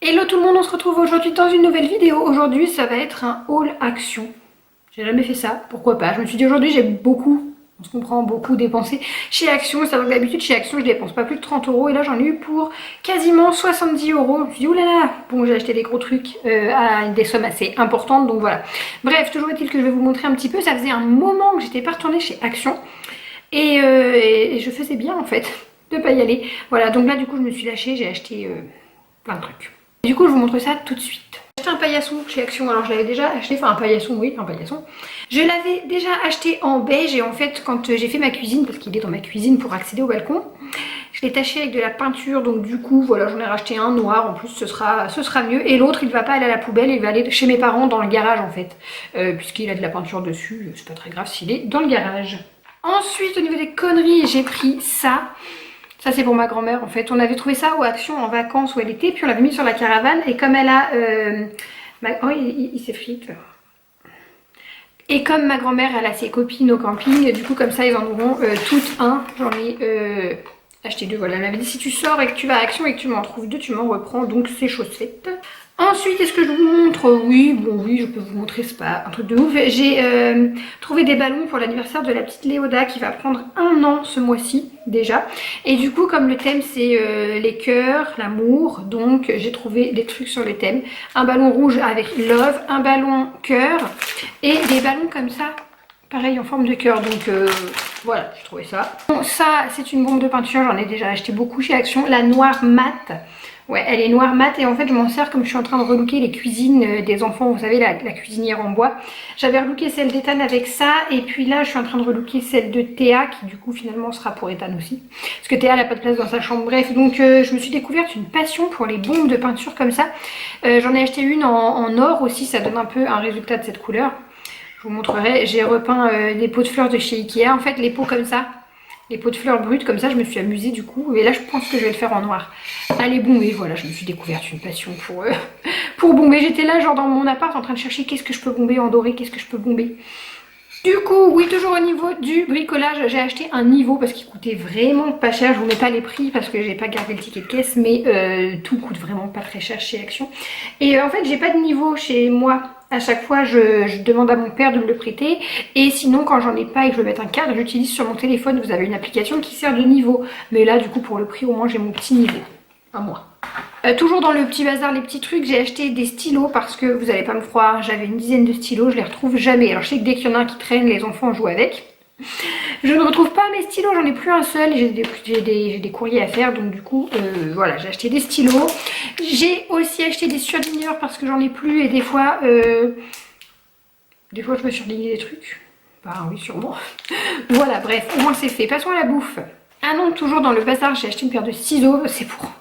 Hello tout le monde, on se retrouve aujourd'hui dans une nouvelle vidéo. Aujourd'hui ça va être un haul action. J'ai jamais fait ça, pourquoi pas. Je me suis dit aujourd'hui j'ai beaucoup, on se comprend, beaucoup dépensé chez Action. C'est vrai que d'habitude chez Action je dépense pas plus de 30 € et là j'en ai eu pour quasiment 70 €. Je me suis dit oulala, bon j'ai acheté des gros trucs à des sommes assez importantes donc voilà. Bref, toujours est-il que je vais vous montrer un petit peu. Ça faisait un moment que j'étais pas retournée chez Action et je faisais bien en fait de pas y aller. Voilà, donc là du coup je me suis lâchée, j'ai acheté plein de trucs. Du coup je vous montre ça tout de suite. J'ai acheté un paillasson chez Action, alors je l'avais déjà acheté, enfin un paillasson, oui, un paillasson. Je l'avais déjà acheté en beige et en fait quand j'ai fait ma cuisine, parce qu'il est dans ma cuisine pour accéder au balcon, je l'ai taché avec de la peinture, donc du coup voilà j'en ai racheté un noir, en plus ce sera mieux. Et l'autre il va pas aller à la poubelle, il va aller chez mes parents dans le garage en fait, puisqu'il a de la peinture dessus, c'est pas très grave s'il est dans le garage. Ensuite au niveau des conneries j'ai pris ça. Ça c'est pour ma grand-mère en fait, on avait trouvé ça au Action en vacances où elle était, puis on l'avait mis sur la caravane et comme elle a... Oh il s'effrite. Et comme ma grand-mère elle a ses copines au camping, du coup comme ça ils en auront toutes un, j'en ai acheté deux, voilà. Elle m'avait dit si tu sors et que tu vas à Action et que tu m'en trouves deux, tu m'en reprends, donc c'est chose faite. Ensuite, est-ce que je vous montre? Oui, bon oui, je peux vous montrer, c'est pas un truc de ouf. J'ai trouvé des ballons pour l'anniversaire de la petite Léoda qui va prendre 1 an ce mois-ci déjà. Et du coup, comme le thème c'est les cœurs, l'amour, donc j'ai trouvé des trucs sur les thèmes. Un ballon rouge avec love, un ballon cœur et des ballons comme ça, pareil en forme de cœur. Donc voilà, j'ai trouvé ça. Bon, ça, c'est une bombe de peinture, j'en ai déjà acheté beaucoup chez Action. La noire mat. Ouais, elle est noire mat et en fait je m'en sers comme je suis en train de relooker les cuisines des enfants, vous savez la cuisinière en bois. J'avais relooké celle d'Ethan avec ça et puis là je suis en train de relooker celle de Théa qui du coup finalement sera pour Ethan aussi. Parce que Théa elle n'a pas de place dans sa chambre, bref. Donc je me suis découverte une passion pour les bombes de peinture comme ça. J'en ai acheté une en or aussi, ça donne un peu un résultat de cette couleur. Je vous montrerai, j'ai repeint des pots de fleurs de chez Ikea, en fait les pots comme ça. Les pots de fleurs brutes comme ça, je me suis amusée du coup. Et là, je pense que je vais le faire en noir. Allez, bomber, voilà, je me suis découverte une passion pour bomber. J'étais là, genre dans mon appart, en train de chercher qu'est-ce que je peux bomber en doré, qu'est-ce que je peux bomber. Du coup, oui, toujours au niveau du bricolage, j'ai acheté un niveau parce qu'il coûtait vraiment pas cher. Je vous mets pas les prix parce que j'ai pas gardé le ticket de caisse, mais tout coûte vraiment pas très cher chez Action. Et en fait, j'ai pas de niveau chez moi. À chaque fois, je demande à mon père de me le prêter. Et sinon, quand j'en ai pas et que je veux mettre un cadre, j'utilise sur mon téléphone. Vous avez une application qui sert de niveau. Mais là, du coup, pour le prix, au moins, j'ai mon petit niveau. À moi. Toujours dans le petit bazar, les petits trucs, j'ai acheté des stylos parce que vous allez pas me croire, j'avais une dizaine de stylos, je les retrouve jamais. Alors je sais que dès qu'il y en a un qui traîne, les enfants jouent avec. Je ne retrouve pas mes stylos, j'en ai plus un seul, j'ai des courriers à faire, donc du coup, voilà, j'ai acheté des stylos. J'ai aussi acheté des surligneurs parce que j'en ai plus et des fois je peux surligner des trucs. Bah oui, sûrement. Voilà, bref, au moins c'est fait. Passons à la bouffe. Ah non, toujours dans le bazar, j'ai acheté une paire de ciseaux, c'est pour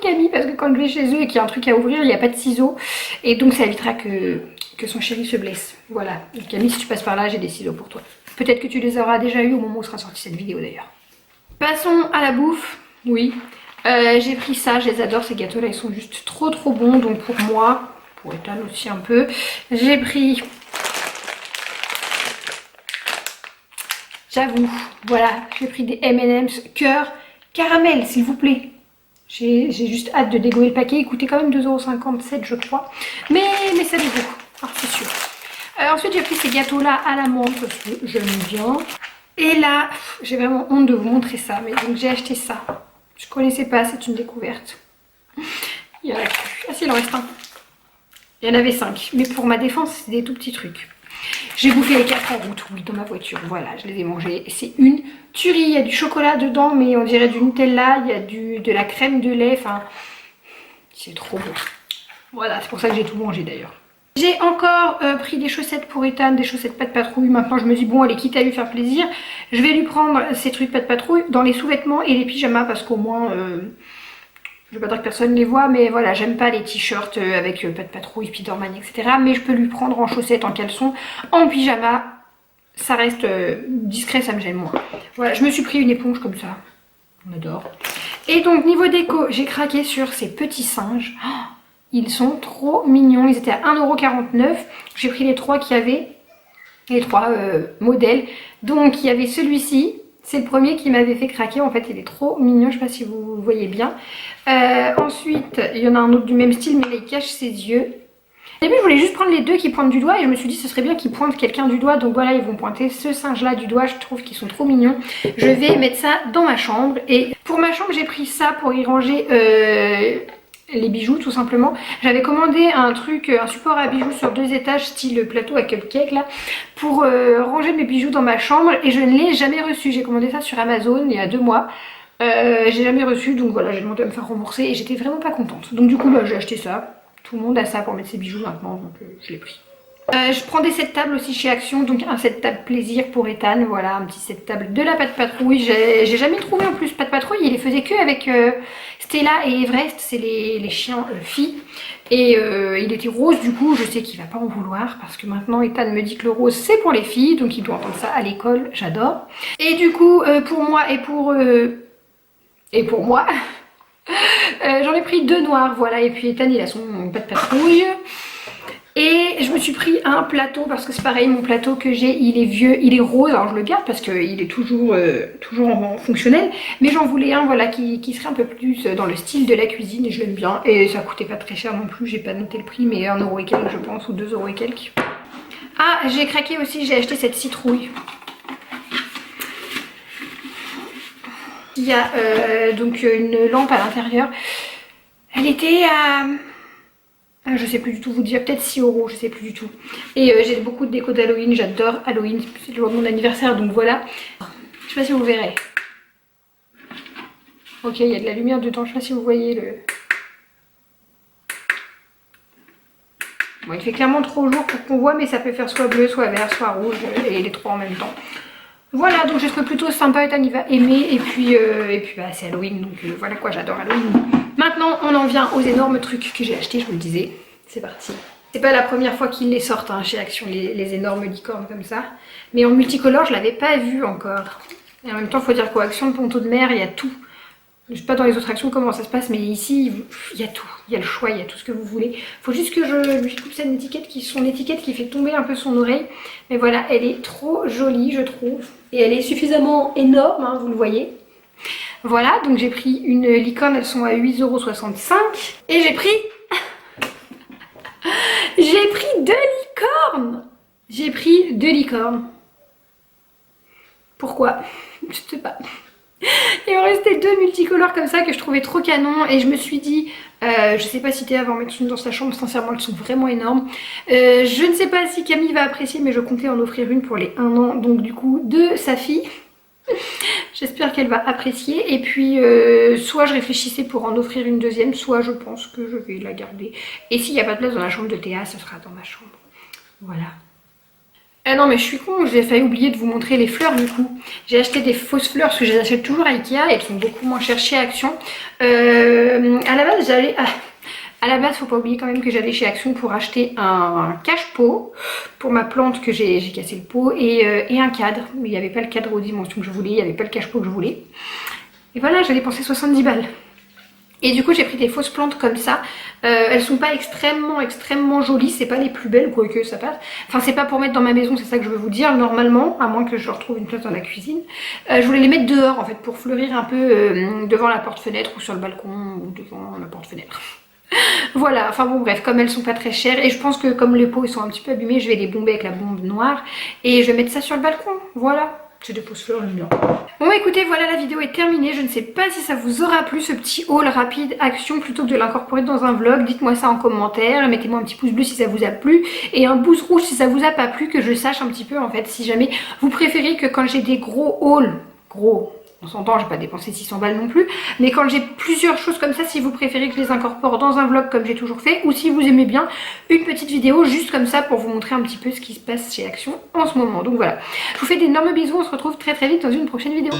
Camille parce que quand je vais chez eux et qu'il y a un truc à ouvrir, il n'y a pas de ciseaux et donc ça évitera que son chéri se blesse. Voilà, et Camille, si tu passes par là, j'ai des ciseaux pour toi. Peut-être que tu les auras déjà eu au moment où sera sortie cette vidéo d'ailleurs. Passons à la bouffe. Oui, j'ai pris ça, je les adore ces gâteaux là, ils sont juste trop bons. Donc pour moi, pour Ethan aussi un peu, j'ai pris... J'avoue, voilà, j'ai pris des M&M's cœur caramel s'il vous plaît. J'ai juste hâte de dégouer le paquet. Il coûtait quand même 2,57 € je crois. Mais ça les vaut, ah, c'est sûr. Ensuite j'ai pris ces gâteaux là à l'amande parce que j'aime bien. Et là, j'ai vraiment honte de vous montrer ça. Mais donc j'ai acheté ça. Je connaissais pas, c'est une découverte. Il y en a plus. Ah si, il en reste un. Il y en avait 5. Mais pour ma défense, c'est des tout petits trucs. J'ai bouffé les 4 en route, oui, dans ma voiture. Voilà, je les ai mangés. C'est une tuerie. Il y a du chocolat dedans, mais on dirait du Nutella. Il y a de la crème de lait. Enfin, c'est trop bon. Voilà, c'est pour ça que j'ai tout mangé d'ailleurs. J'ai encore pris des chaussettes pour Ethan, des chaussettes pas de patrouille. Maintenant, je me dis, bon, allez, quitte à lui faire plaisir, je vais lui prendre ces trucs pas de patrouille dans les sous-vêtements et les pyjamas parce qu'au moins... je veux pas dire que personne les voit, mais voilà, j'aime pas les t-shirts avec pas de patrouille, Spiderman, etc. Mais je peux lui prendre en chaussettes, en caleçon, en pyjama. Ça reste discret, ça me gêne moins. Voilà, je me suis pris une éponge comme ça. On adore. Et donc, niveau déco, j'ai craqué sur ces petits singes. Oh, ils sont trop mignons. Ils étaient à 1,49 €. J'ai pris les 3 qu'il y avait. Les 3 modèles. Donc, il y avait celui-ci. C'est le premier qui m'avait fait craquer, en fait il est trop mignon, je sais pas si vous le voyez bien. Ensuite il y en a un autre du même style mais là il cache ses yeux. Au début je voulais juste prendre les deux qui pointent du doigt et je me suis dit ce serait bien qu'ils pointent quelqu'un du doigt. Donc voilà, ils vont pointer ce singe là du doigt, je trouve qu'ils sont trop mignons. Je vais mettre ça dans ma chambre. Et pour ma chambre j'ai pris ça pour y ranger les bijoux tout simplement. J'avais commandé un truc, un support à bijoux sur 2 étages style plateau à cupcake là pour ranger mes bijoux dans ma chambre et je ne l'ai jamais reçu. J'ai commandé ça sur Amazon il y a 2 mois. J'ai jamais reçu, donc voilà, j'ai demandé à me faire rembourser et j'étais vraiment pas contente. Donc du coup bah, j'ai acheté ça. Tout le monde a ça pour mettre ses bijoux maintenant, donc je l'ai pris. Je prends des set tables aussi chez Action, donc un set table plaisir pour Ethan, voilà, un petit set table de la Pat' Patrouille. J'ai jamais trouvé en plus Pat' Patrouille, il les faisait que avec Stella et Everest, c'est les chiens filles. Et il était rose, du coup je sais qu'il va pas en vouloir parce que maintenant Ethan me dit que le rose c'est pour les filles, donc il doit entendre ça à l'école, j'adore. Et du coup pour moi et pour moi j'en ai pris 2 noirs, voilà, et puis Ethan il a son Pat' Patrouille. Et je me suis pris un plateau parce que c'est pareil, mon plateau que j'ai il est vieux, il est rose, alors je le garde parce qu'il est toujours fonctionnel, mais j'en voulais un voilà qui serait un peu plus dans le style de la cuisine et je l'aime bien et ça coûtait pas très cher non plus, j'ai pas noté le prix mais 1 euro et quelques je pense ou 2 euros et quelques. Ah j'ai craqué aussi, j'ai acheté cette citrouille. Il y a donc une lampe à l'intérieur, elle était à... je sais plus du tout vous dire, peut-être 6 euros, je sais plus du tout. Et j'ai beaucoup de déco d'Halloween, j'adore Halloween, c'est le jour de mon anniversaire donc voilà. Je sais pas si vous verrez. Ok, il y a de la lumière dedans, je sais pas si vous voyez le... Bon, il fait clairement trop jour pour qu'on voit mais ça peut faire soit bleu, soit vert, soit rouge et les 3 en même temps. Voilà, donc je trouve plutôt sympa, Ethan il va aimer et puis bah, c'est Halloween donc voilà quoi, j'adore Halloween. Maintenant on en vient aux énormes trucs que j'ai achetés, je vous le disais, c'est parti. C'est pas la première fois qu'ils les sortent hein, chez Action, les énormes licornes comme ça, mais en multicolore je l'avais pas vu encore. Et en même temps il faut dire qu'au Action de Ponto de Mer il y a tout. Je sais pas dans les autres actions comment ça se passe mais ici il y a tout, il y a le choix, il y a tout ce que vous voulez. Faut juste que je lui coupe cette étiquette son étiquette qui fait tomber un peu son oreille. Mais voilà, elle est trop jolie je trouve. Et elle est suffisamment énorme, hein, vous le voyez. Voilà, donc j'ai pris une licorne, elles sont à 8,65 €. Et j'ai pris... j'ai pris 2 licornes. J'ai pris 2 licornes. Pourquoi? Je sais pas. Il me restait 2 multicolores comme ça que je trouvais trop canon et je me suis dit, je sais pas si Théa va en mettre une dans sa chambre, sincèrement elles sont vraiment énormes. Je ne sais pas si Camille va apprécier mais je comptais en offrir une pour les 1 an, donc du coup de sa fille. J'espère qu'elle va apprécier et puis soit je réfléchissais pour en offrir une deuxième, soit je pense que je vais la garder. Et s'il n'y a pas de place dans la chambre de Théa, ce sera dans ma chambre. Voilà. Ah non mais je suis con, j'ai failli oublier de vous montrer les fleurs du coup. J'ai acheté des fausses fleurs parce que je les achète toujours à Ikea et elles sont beaucoup moins chères chez Action. À la base j'allais... À la base faut pas oublier quand même que j'allais chez Action pour acheter un cache-pot pour ma plante que j'ai cassé le pot et un cadre. Mais il n'y avait pas le cadre aux dimensions que je voulais, il n'y avait pas le cache-pot que je voulais. Et voilà, j'ai dépensé 70 balles. Et du coup j'ai pris des fausses plantes comme ça. Elles sont pas extrêmement jolies, c'est pas les plus belles, quoique ça passe. Enfin c'est pas pour mettre dans ma maison, c'est ça que je veux vous dire, normalement, à moins que je retrouve une place dans la cuisine. Je voulais les mettre dehors en fait pour fleurir un peu devant la porte-fenêtre ou sur le balcon ou devant la porte-fenêtre. Voilà, enfin bon bref, comme elles sont pas très chères et je pense que comme les pots ils sont un petit peu abîmés, je vais les bomber avec la bombe noire et je vais mettre ça sur le balcon, voilà. C'est des fausses fleurs, j'aime bien. Bon écoutez, voilà la vidéo est terminée. Je ne sais pas si ça vous aura plu ce petit haul rapide Action plutôt que de l'incorporer dans un vlog. Dites-moi ça en commentaire, mettez-moi un petit pouce bleu si ça vous a plu et un pouce rouge si ça vous a pas plu, que je sache un petit peu en fait si jamais vous préférez que quand j'ai des gros hauls, gros... On s'entend, j'ai pas dépensé 600 balles non plus. Mais quand j'ai plusieurs choses comme ça, si vous préférez que je les incorpore dans un vlog comme j'ai toujours fait, ou si vous aimez bien une petite vidéo juste comme ça pour vous montrer un petit peu ce qui se passe chez Action en ce moment. Donc voilà, je vous fais d'énormes bisous, on se retrouve très vite dans une prochaine vidéo.